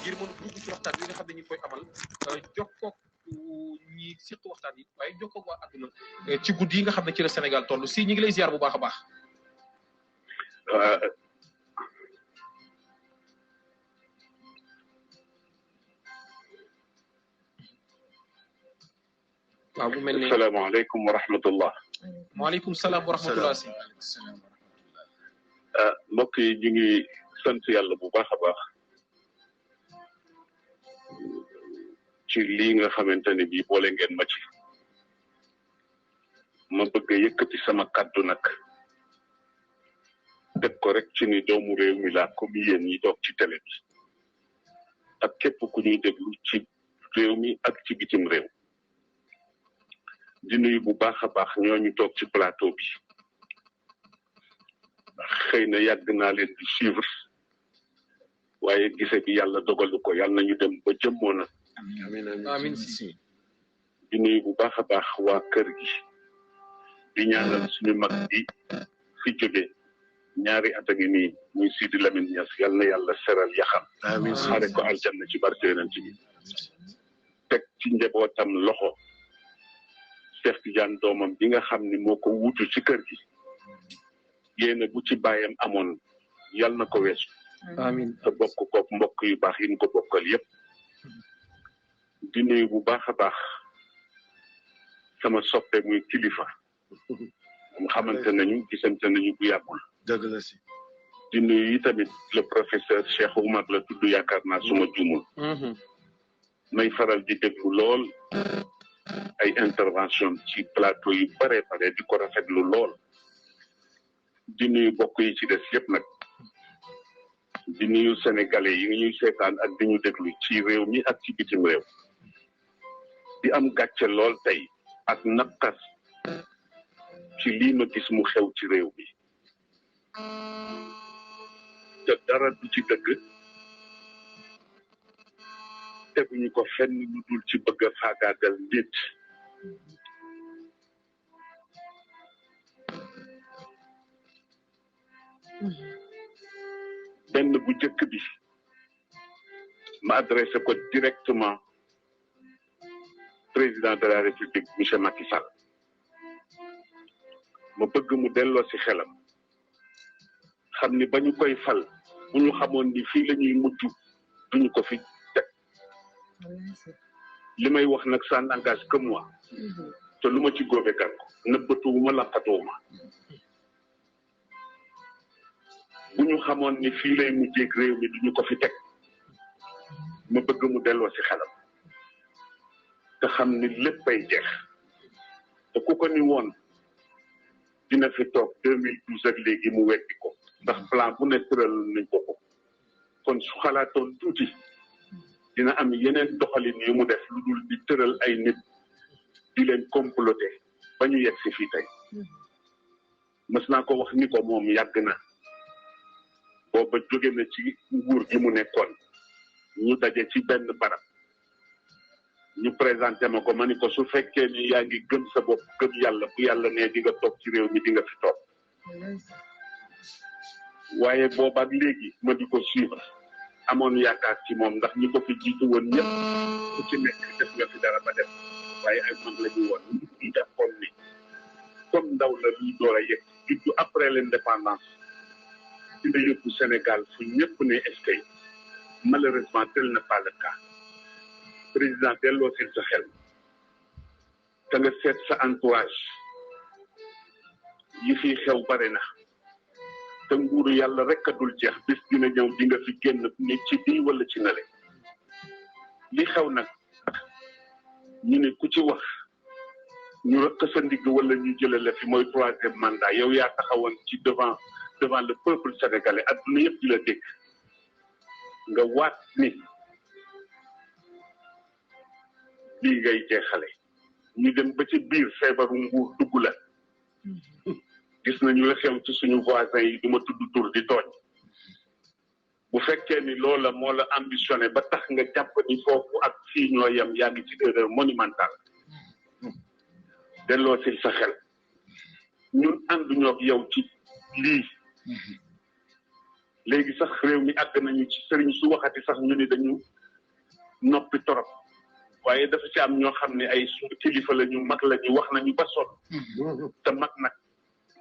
ngir mën a dugg ci waxtaan yi nga xam ne ñu koy amal jokkoog ñi seq waxtaan yi waaye jokkoog waa àdduna ci guddi yi nga xam ne ci la Sénégal toll si ñi ngi lay ziar bu baax a baax. waaw bu mel ni asalaamaaleykum wa rahmatullah. waaleykum salaam wa rahmatullah. mbokk yi ñu ngi sant yàlla bu baax a baax ci lii nga xamante ne bii boole ngeen ma ci ma bëgg a yëkkati sama kàddu nag teg ko rek ci ni doomu réew mi laa comme yéen ñi toog ci télé bi ak képp ku ñuy déglu ci réew mi ak ci bitim réew di nuyu bu baax a baax ñooñu toog ci plateau bi xëy na yàgg naa leen di suivre waaye gise bi yàlla dogalu ko yàlla nañu dem ba jëmmoona amiin si di nuyu bu baax a baax waa kër gi di ñaanal suñu mag bi fi jóge ñaari at a ngi nii muy Sidi Lamine Niass yàlla na yàlla seral yaxam xaare ko aljanna ci barke yonent bi teg ci njabootam loxo Cheikh Tidiane doomam bi nga xam ni moo ko wuutu ci kër gi yéene bu ci bàyyam amoon yàlla na ko weesu amiin te bokk kook mbokk yu baax yi ñu ko bokkal yépp di nuyu bu baax a baax sama soppe muy kilifa mu xamante nañu gisante nañu bu yàggul dëgg la si di nuyu yi tamit le professeur Cheikh Oumar la tudd yaakaar naa suma juumul may faral di déglu lool ay intervention ci plateau yu bare bare di ko rafetlu lool di nuyu bokk yi ci des yépp nag di nuyu sénégalais yi ñuy seetaan ak di ñu déglu ci réew mi ak ci bitim réew di am gàcce lool tey ak naqar ci lii ma gis mu xew ci réew mi te dara du ci dëgg teguñu ko fenn lu dul ci bëgg a faagaagal nit benn bu njëkk bi ma adressé ko directement président de la république monsieur Macky Sall ma bëgg mu delloo ci xelam xam ni ba ñu koy fal bu ñu xamoon ni fii la ñuy mujj duñu ko fi teg li may wax nag ça n'engage que moi te lu ma ci góobe gar ko nëbbatuwuma laqatuwuma bu ñu xamoon ni fii lay mujjeeg réew mi duñu ko fi teg ma bëgg mu delloo ci xelam te xam ni léppay jeex te ku ko ni woon dina fi toog 2012 ak léegi mu weddi ko ndax plan bu ne tëral nañ ko ko kon su xalaatoon tuuti dina am yeneen doxalin yu mu def lu dul di tëral ay nit di leen comploté ba ñu yegg si fii tey mës naa ko wax ni ko moom yàgg na booba jóge na ci nguur gi mu nekkoon ñu daje ci benn barab ñu présenté ma ko ma ni ko su fekkee ni yaa ngi gëm sa bopp gëm yàlla bu yàlla ne di nga toog ci réew mi di nga fi toog waaye boobaak léegi ma di ko suivre amoon yaakaar ci moom ndax ñi ko fi jiitu woon ñëpp ku ci nekk def nga fi dara ba def waaye ay mag la ñu woon ñu defoon ni comme ndaw la luy door a yegg juddu après l'indépendance dina yóbbu Sénégal fu ñëpp ne est-ce que malheureusement tel n'est pas le cas président delloo sil sa xel te nga seet sa entourage yi fi xew bare na te nguuru yàlla rek a dul jeex bis dina ñëw di nga fi génn ni ci bii wala ci nale li xew nag ñu ne ku ci wax ñu rëkk sa ndigg wala ñu jële la fi mooy 3e mandat yow yaa taxawoon ci devant le peuple sénégalais adduna yëpp di la dégg nga waat ni lii ngay jeexale ñu dem ba ci biir feebaru nguur dugg la gis nañu la xew ci suñu voisins yi duma tudd tur di tooñ bu fekkee ni loola moo la ambitionné ba tax nga jàpp ni foofu ak fii ñoo yem yaa ngi ci erreur monumentale delloo si sa xel ñun ànduñoo ak yow ci lii léegi sax réew mi àgg nañu ci sëriñ su waxati sax ñu ni dañu noppi torop waaye dafa ci am ñoo xam ne ay suñu kilifa la ñu mag la ñu wax nañu ba sonn te mag nag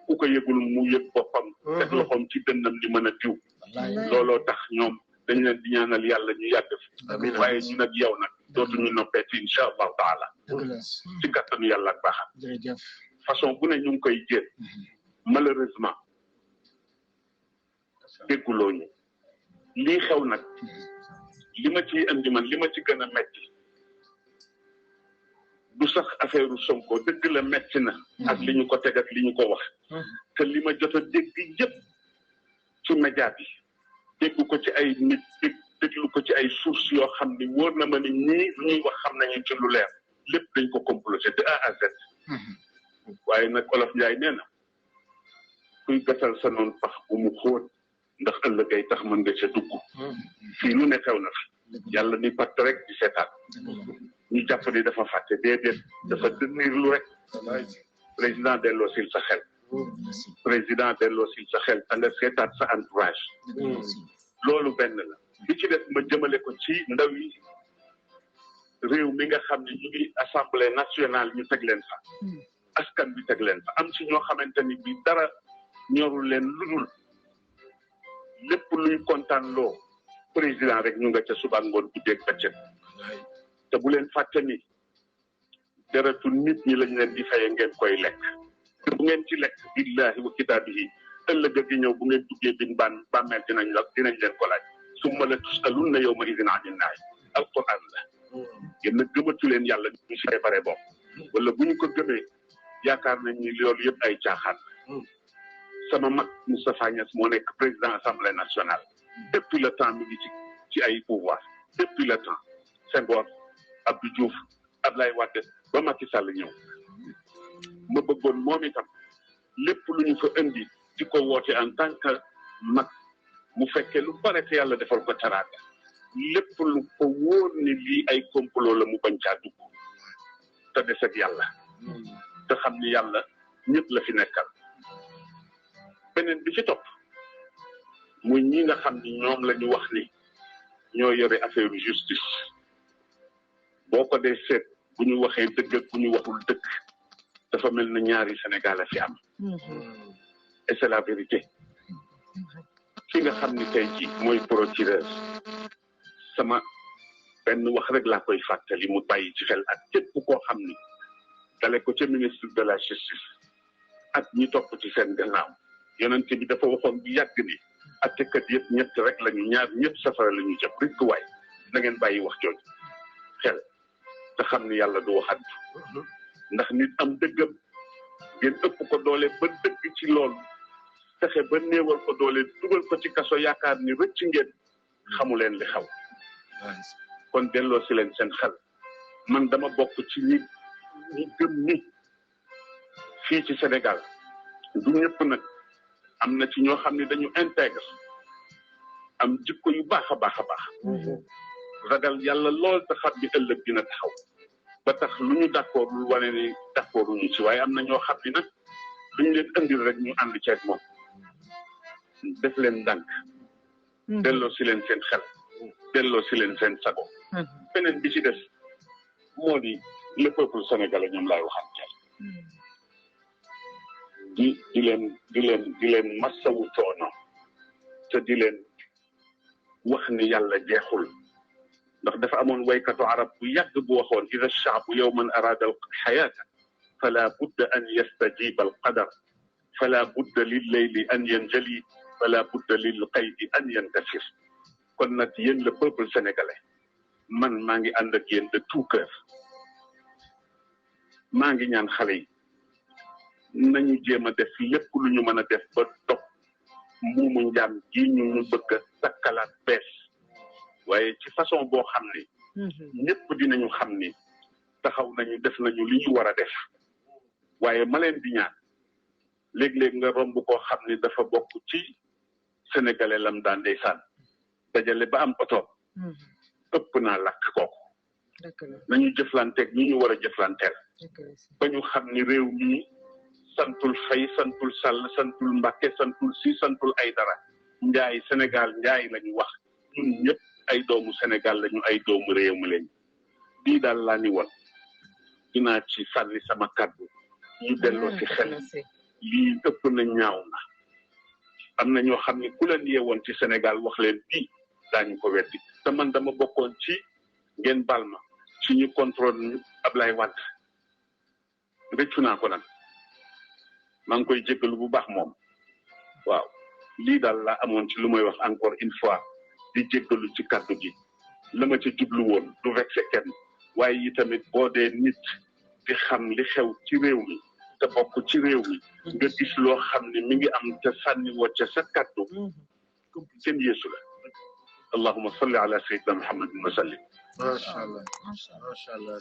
ku ko yëgul mu yëg boppam teg loxoom ci dënnam ni mën a diw looloo tax ñoom dañ leen di ñaanal yàlla ñu yàgg fi waaye ñu nag yow nag dootuñu noppeeti incha allahu taala ci kattanu yàlla ak baaxam façon bu ne ñu ngi koy jéem malheureusement dégguloo ñu lii xew nag li ma ciy indi man li ma ci gën a metti du sax affaire Sonko dëgg la metti na ak li ñu ko teg ak li ñu ko wax te li ma jot a dégg yëpp ci média bi dégg ko ci ay nit déglu ko ci ay sources yoo xam ni wóor na ma ni ñii lu ñuy wax xam nañu ci lu leer lépp dañ ko comploté de A à Z waaye nag Olof Njaay nee na kuy gasal sa noonu pax bu mu xóot ndax ëllëg ay tax mën nga ca dugg fii lu ne xew na fi yàlla ni patt rek di seetaan ñu jàpp ni dafa fàtte déedéet dafa dënniir lu rek président delloo sil sa xel président delloo sil sa xel te nga seetaat sa entourage loolu benn la bi ci def ma jëmale ko ci ndaw yi réew mi nga xam ne ñu ngi assemblée nationale ñu teg leen fa askan bi teg leen fa am ci ñoo xamante ni bi dara ñorul leen ludul lépp luy kontaan loo président rek ñu nga ca suba ngoon guddeeg bëccëg te bu leen fàtte ni deretu nit ñi lañ leen di faye ngeen koy lekk te bu ngeen ci lekk billahi wa kitaabihi ëllëg gi ñëw bu ngeen duggee bin bàmmeel dinañ leen ko laaj summa la tusalunna yawma idin anin naay alquran la yéen nag gëmatu leen yàlla ñu si bare bopp wala bu ñu ko gëmee yaakaar nañ ni loolu yëpp ay caaxaan sama mag Moustapha Niasse moo nekk président assemblée nationale depuis le temps mi ngi ci ay pouvoir depuis le temps Senghor Abdou Diouf Abdoulaye Wade ba Macky Sall ñëw ma bëggoon moom itam lépp lu ñu fa indi di ko woote en tant que mag mu fekkee lu bare te yàlla defal ko teraanga lépp lu ko wóor ni lii ay complot la mu bañ caa dugg te des ak yàlla te xam ni yàlla ñëpp la fi nekkal beneen bi ci topp muy ñi nga xam ni ñoom la ñu wax ni ñoo yore affaire justice boo ko dee seet bu ñu waxee dëgg ak bu ñu waxul dëgg dafa mel na ñaari Sénégal a fi am et c'est la vérité ki nga xam ni tey ji mooy procureur sama benn wax rek laa koy fàttali mu bàyyi ci xel ak képp koo xam ni dale ko ca ministre de la justice ak ñi topp ci seen gannaaw yonente bi dafa waxoon bu yàgg ni attekat yëpp ñett rek lañu ñaar ñëpp safara la ñu jëm rek waay na ngeen bàyyi wax jooju xel te xam ni yàlla du waxat ndax nit am dëggam ngeen ëpp ko doole ba dëgg ci loolu fexe ba néewal ko doole dugal ko ci kaso yaakaar ni rëcc ngeen xamu leen li xaw kon delloo si leen seen xel man dama bokk ci ñi gëm ni fii ci Sénégal du ñëpp nag am na ci ñoo xam ne dañu intègre am jikko yu baax a baax a baax ragal yàlla lool te xam ni ëllëg dina taxaw ba tax lu ñu d'accord lu wane ni d'accord ñu ci waaye am na ñoo xam ni nag lu ñu leen andil rek ñu ànd ceeg moom def leen ndànk delloo si leen seen xel delloo si leen seen sago beneen bi ci des moo di le peuple sénégalais ñoom laay waxal di leen massawu coono te di leen wax ni yàlla jeexul ndax dafa amoon waykatu arab bu yàgg bu waxoon ida shaabu yowman arada alxayaata fala budda an yastajiba alqadar fala budda lilleyli an yanjali fala budda lilqaydi an yantasir kon nag yéen le peuple sénégalais man maa ngi ànd ak yéen de tout cœur maa ngi ñaan xale yi nañu jéem a def lépp lu ñu mën a def ba dog muumu njaam gi ñu bëgg a takkalaat bees waaye ci façon boo xam ni ñëpp dinañu xam ni taxaw nañu def nañu li ñu war a def waaye ma leen di ñaan léeg-léeg nga romb koo xam ni dafa bokk ci sénégalais lam daan ndeysaan dajale ba am oto ëpp naa lakk kooku nañu jëflanteeg ñi ñu war a jëflanteel ba ñu xam ni réew mi santul Fay santul Sall santul Mbàkke santul Si santul ay dara njaay Sénégal njaay lañu wax ñun ñëpp ay doomu Sénégal lañu ay doomu réew mi lañu lii daal laa ni woon dinaa ci sànni sama kàddu ñu delloo ci xel lii ëpp na ñaaw na am na ñoo xam ne ku leen yeewoon ci Sénégal wax leen bii daañu ko weddi te man dama bokkoon ci ngeen baal ma ci ñu contrôle Ablaye Wade rëccu naa ko nag maa ngi koy jéggalu bu baax moom waaw lii daal laa amoon ci lu may wax encore une fois di jéggalu ci kàddu gi la ma ca jublu woon du vexé kenn waaye yi tamit boo dee nit di xam li xew ci réew mi te bokk ci réew mi nga gis loo xam ne mi ngi am te sànni woo ca sa kàddu kenn yeesu la allahumma salli ala sayyidina muhammadin wa sallim macha allah macha allah